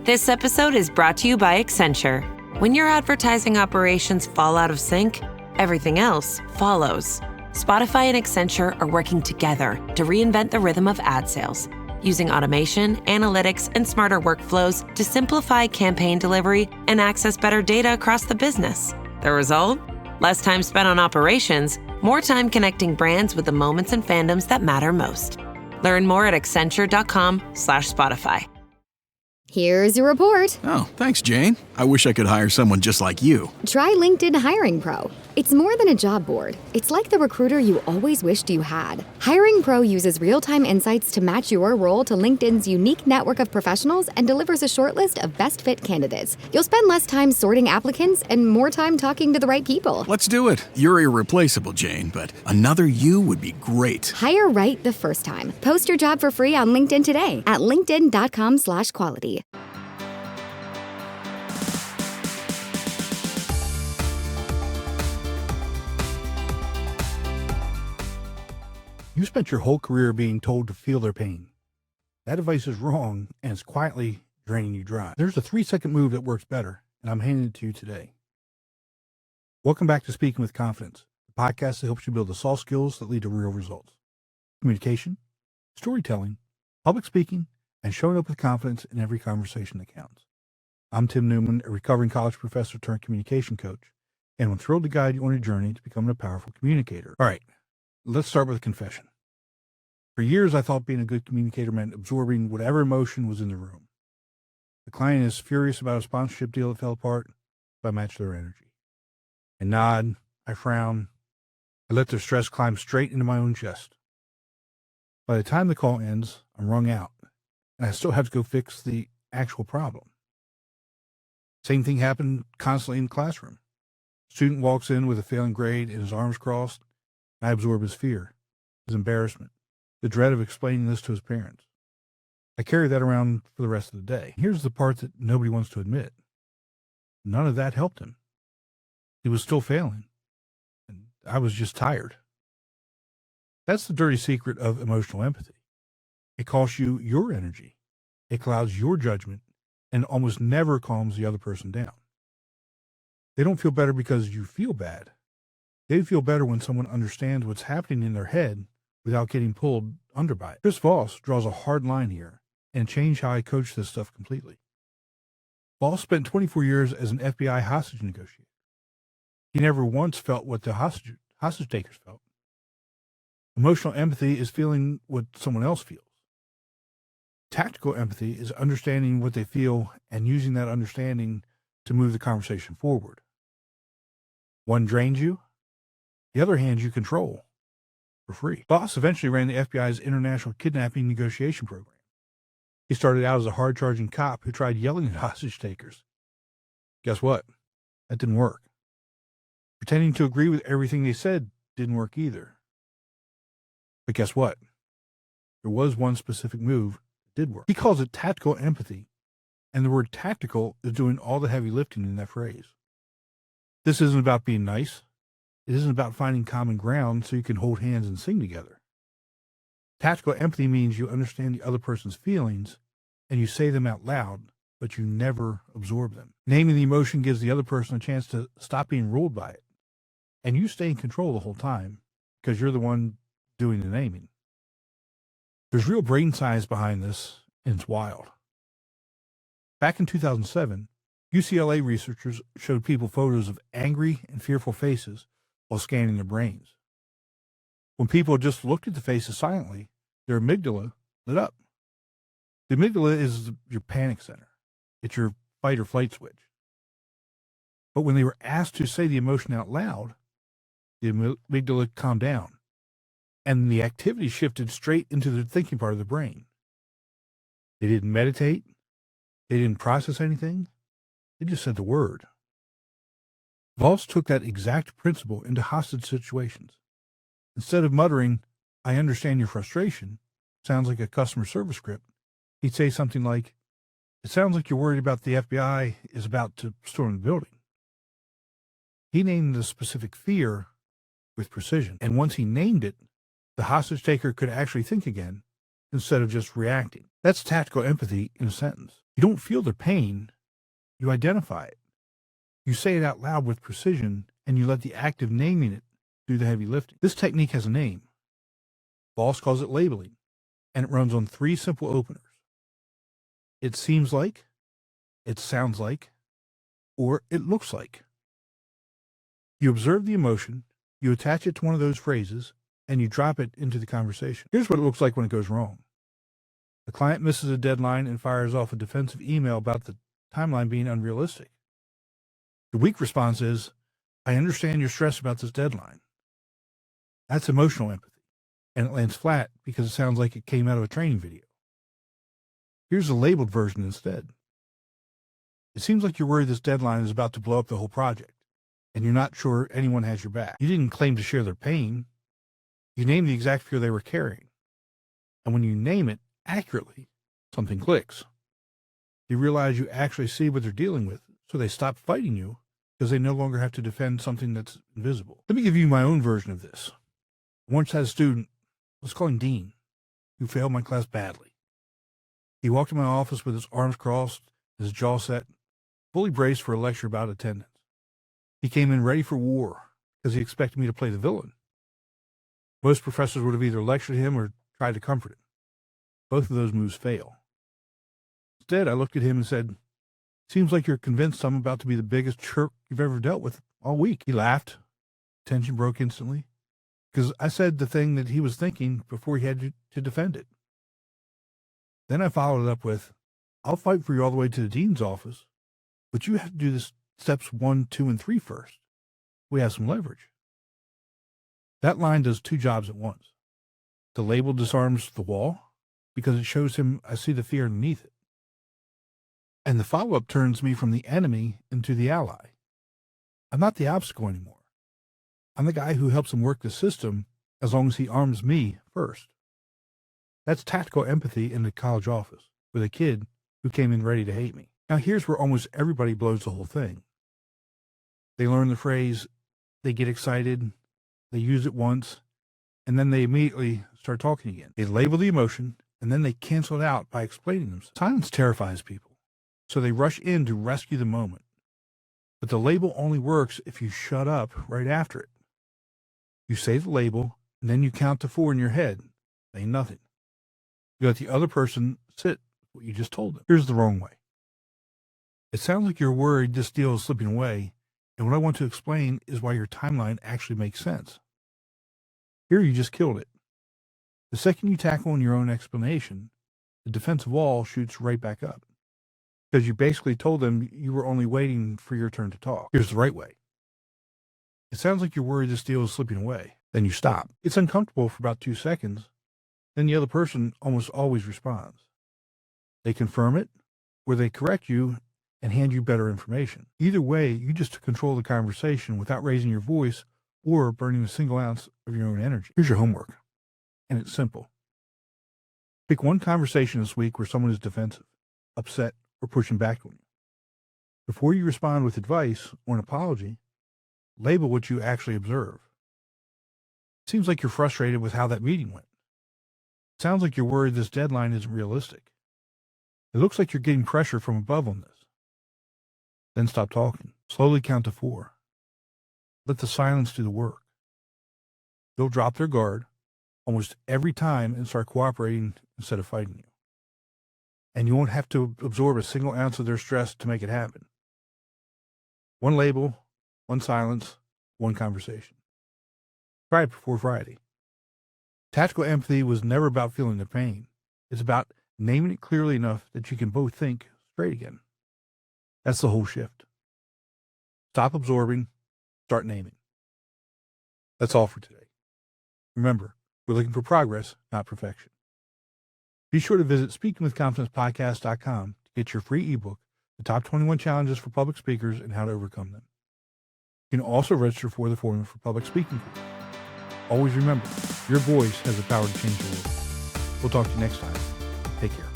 This episode is brought to you by Accenture. When your advertising operations fall out of sync, everything else follows. Spotify and Accenture are working together to reinvent the rhythm of ad sales, using automation, analytics, and smarter workflows to simplify campaign delivery and access better data across the business. The result? Less time spent on operations, more time connecting brands with the moments and fandoms that matter most. Learn more at accenture.com/Spotify. Here's your report. Oh, thanks, Jane. I wish I could hire someone just like you. Try LinkedIn Hiring Pro. It's more than a job board. It's like the recruiter you always wished you had. Hiring Pro uses real-time insights to match your role to LinkedIn's unique network of professionals and delivers a short list of best fit candidates. You'll spend less time sorting applicants and more time talking to the right people. Let's do it. You're irreplaceable, Jane, but another you would be great. Hire right the first time. Post your job for free on LinkedIn today at linkedin.com/quality. You spent your whole career being told to feel their pain. That advice is wrong, and it's quietly draining you dry. There's a 3-second move that works better, and I'm handing it to you today. Welcome back to Speaking with Confidence, the podcast that helps you build the soft skills that lead to real results. Communication, storytelling, public speaking, and showing up with confidence in every conversation that counts. I'm Tim Newman, a recovering college professor turned communication coach, and I'm thrilled to guide you on a journey to becoming a powerful communicator. All right, let's start with a confession. For years, I thought being a good communicator meant absorbing whatever emotion was in the room. The client is furious about a sponsorship deal that fell apart, so I match their energy. I nod, I frown, I let their stress climb straight into my own chest. By the time the call ends, I'm wrung out, and I still have to go fix the actual problem. Same thing happened constantly in the classroom. Student walks in with a failing grade and his arms crossed. I absorb his fear, his embarrassment, the dread of explaining this to his parents. I carry that around for the rest of the day. Here's the part that nobody wants to admit. None of that helped him. He was still failing, and I was just tired. That's the dirty secret of emotional empathy. It costs you your energy, it clouds your judgment, and almost never calms the other person down. They don't feel better because you feel bad. They feel better when someone understands what's happening in their head without getting pulled under by it. Chris Voss draws a hard line here and changed how I coach this stuff completely. Voss spent 24 years as an FBI hostage negotiator. He never once felt what the hostage takers felt. Emotional empathy is feeling what someone else feels. Tactical empathy is understanding what they feel and using that understanding to move the conversation forward. One drains you, the other hands you control for free. Voss eventually ran the FBI's International Kidnapping Negotiation Program. He started out as a hard-charging cop who tried yelling at hostage takers. Guess what? That didn't work. Pretending to agree with everything they said didn't work either. But guess what? There was one specific move that did work. He calls it tactical empathy, and the word tactical is doing all the heavy lifting in that phrase. This isn't about being nice. It isn't about finding common ground so you can hold hands and sing together. Tactical empathy means you understand the other person's feelings and you say them out loud, but you never absorb them. Naming the emotion gives the other person a chance to stop being ruled by it. And you stay in control the whole time because you're the one doing the naming. There's real brain science behind this, and it's wild. Back in 2007, UCLA researchers showed people photos of angry and fearful faces while scanning their brains. When people just looked at the faces silently, their amygdala lit up. The amygdala is your panic center. It's your fight or flight switch. But when they were asked to say the emotion out loud, the amygdala calmed down, and the activity shifted straight into the thinking part of the brain. They didn't meditate. They didn't process anything. They just said the word. Voss took that exact principle into hostage situations. Instead of muttering, "I understand your frustration," sounds like a customer service script, he'd say something like, "It sounds like you're worried about the FBI is about to storm the building." He named the specific fear with precision, and once he named it, the hostage taker could actually think again instead of just reacting. That's tactical empathy in a sentence. You don't feel their pain, you identify it. You say it out loud with precision, and you let the act of naming it do the heavy lifting. This technique has a name. Voss calls it labeling, and it runs on 3 simple openers. It seems like, it sounds like, or it looks like. You observe the emotion, you attach it to one of those phrases, and you drop it into the conversation. Here's what it looks like when it goes wrong. The client misses a deadline and fires off a defensive email about the timeline being unrealistic. The weak response is, I understand you're stressed about this deadline. That's emotional empathy, and it lands flat because it sounds like it came out of a training video. Here's the labeled version instead. It seems like you're worried this deadline is about to blow up the whole project, and you're not sure anyone has your back. You didn't claim to share their pain. You named the exact fear they were carrying. And when you name it accurately, something clicks. You realize you actually see what they're dealing with, so they stop fighting you because they no longer have to defend something that's invisible. Let me give you my own version of this. I once had a student, let's call him Dean, who failed my class badly. He walked in my office with his arms crossed, his jaw set, fully braced for a lecture about attendance. He came in ready for war because he expected me to play the villain. Most professors would have either lectured him or tried to comfort him. Both of those moves fail. Instead, I looked at him and said, seems like you're convinced I'm about to be the biggest jerk you've ever dealt with all week. He laughed. Tension broke instantly because I said the thing that he was thinking before he had to defend it. Then I followed it up with, I'll fight for you all the way to the dean's office, but you have to do this steps 1, 2, and 3 first. We have some leverage. That line does 2 jobs at once. The label disarms the wall because it shows him I see the fear underneath it. And the follow-up turns me from the enemy into the ally. I'm not the obstacle anymore. I'm the guy who helps him work the system as long as he arms me first. That's tactical empathy in the college office with a kid who came in ready to hate me. Now here's where almost everybody blows the whole thing. They learn the phrase, they get excited, they use it once, and then they immediately start talking again. They label the emotion, and then they cancel it out by explaining themselves. Silence terrifies people, so they rush in to rescue the moment. But the label only works if you shut up right after it. You say the label, and then you count to 4 in your head, saying nothing. You let the other person sit what you just told them. Here's the wrong way. It sounds like you're worried this deal is slipping away, and what I want to explain is why your timeline actually makes sense. Here you just killed it. The second you tackle in your own explanation, the defensive wall shoots right back up, because you basically told them you were only waiting for your turn to talk. Here's the right way. It sounds like you're worried this deal is slipping away. Then you stop. It's uncomfortable for about 2 seconds. Then the other person almost always responds. They confirm it, or they correct you and hand you better information. Either way, you just took control of the conversation without raising your voice or burning a single ounce of your own energy. Here's your homework, and it's simple. Pick one conversation this week where someone is defensive, upset, or pushing back on you. Before you respond with advice or an apology, label what you actually observe. It seems like you're frustrated with how that meeting went. It sounds like you're worried this deadline isn't realistic. It looks like you're getting pressure from above on this. Then stop talking. Slowly count to 4. Let the silence do the work. They'll drop their guard almost every time and start cooperating instead of fighting you. And you won't have to absorb a single ounce of their stress to make it happen. One label, one silence, one conversation. Try it before Friday. Tactical empathy was never about feeling the pain. It's about naming it clearly enough that you can both think straight again. That's the whole shift. Stop absorbing, start naming. That's all for today. Remember, we're looking for progress, not perfection. Be sure to visit speakingwithconfidencepodcast.com to get your free ebook, The Top 21 Challenges for Public Speakers and How to Overcome Them. You can also register for the Formula for Public Speaking course. Always remember, your voice has the power to change the world. We'll talk to you next time. Take care.